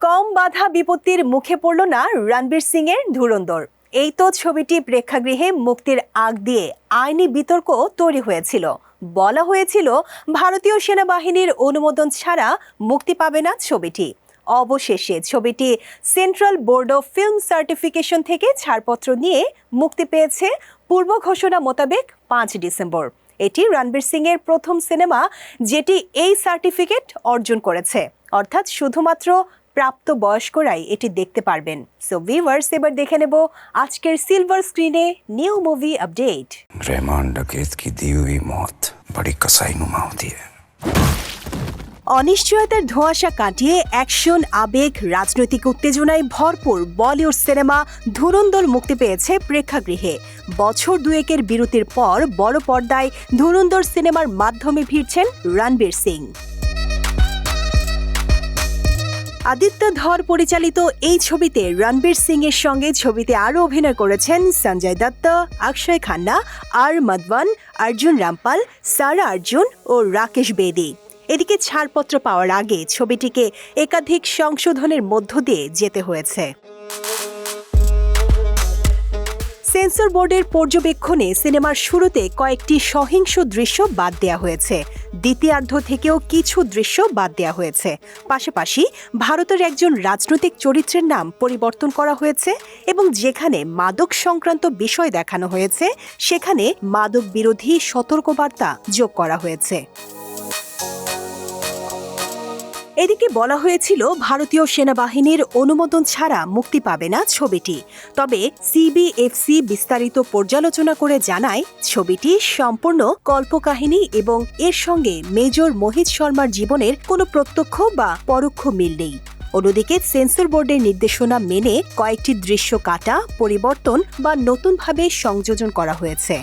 কম বাধা বিপত্তির মুখে পড়ল না রণবীর সিং এর ধুরন্ধর। এই তো ছবিটি প্রেক্ষাগৃহে মুক্তির আগ দিয়ে আইনি বিতর্ক তৈরি হয়েছিল। বলা হয়েছিল ভারতীয় সেনাবাহিনীর অনুমোদন ছাড়া মুক্তি পাবে না ছবিটি। অবশেষে ছবিটি central board of film certification থেকে ছাড়পত্র নিয়ে মুক্তি পেয়েছে পূর্ব ঘোষণা মোতাবেক 5 ডিসেম্বর। এটি রণবীর সিং এর প্রথম সিনেমা যেটি এই সার্টিফিকেট অর্জন করেছে, অর্থাৎ শুধুমাত্র প্রাপ্তবয়স্করাই এটি দেখতে পারবেন। সো ভিউয়ার্স, এবার দেখে নেব আজকের সিলভার স্ক্রিনে নিউ মুভি আপডেট। रहमान डकैत की दी हुई मौत बड़ी कसाईनुमा होती है। অনিশ্চয়তার ধোঁয়াশা কাটিয়ে অ্যাকশন, আবেগ, রাজনৈতিক উত্তেজনায় ভরপুর বলিউড সিনেমা ধুরন্ধর মুক্তি পেয়েছে প্রেক্ষাগৃহে। বছর দুয়েকের বিরতির পর বড় পর্দায় ধুরন্ধর সিনেমার মাধ্যমে ফিরছেন রণবীর সিং। আদিত্য ধর পরিচালিত এই ছবিতে রণবীর সিং এর সঙ্গে ছবিতে আরও অভিনয় করেছেন সঞ্জয় দত্ত, অক্ষয় খান্না, আর মাধবন, অর্জুন রামপাল, সারা অর্জুন ও রাকেশ বেদি। এদিকে ছাড়পত্র পাওয়ার আগে ছবিটিকে একাধিক সংশোধনের মধ্য দিয়ে যেতে হয়েছে। সেন্সর বোর্ডের পর্যবেক্ষণে সিনেমার শুরুতে কয়েকটি সহিংস দৃশ্য বাদ দেওয়া হয়েছে। দ্বিতীয়ার্ধ থেকেও কিছু দৃশ্য বাদ দেওয়া হয়েছে। পাশাপাশি ভারতের একজন রাজনৈতিক চরিত্রের নাম পরিবর্তন করা হয়েছে এবং যেখানে মাদক সংক্রান্ত বিষয় দেখানো হয়েছে সেখানে মাদক বিরোধী সতর্কবার্তা যোগ করা হয়েছে। এদিকে বলা হয়েছিল ভারতীয় সেনাবাহিনীর অনুমোদন ছাড়া মুক্তি পাবে না ছবিটি। তবে সিবিএফসি বিস্তারিত পর্যালোচনা করে জানায় ছবিটি সম্পূর্ণ কল্পকাহিনী এবং এর সঙ্গে মেজর মোহিত শর্মার জীবনের কোনো প্রত্যক্ষ বা পরোক্ষ মিল নেই। অন্যদিকে সেন্সর বোর্ডের নির্দেশনা মেনে কয়েকটি দৃশ্য কাটা, পরিবর্তন বা নতুনভাবে সংযোজন করা হয়েছে।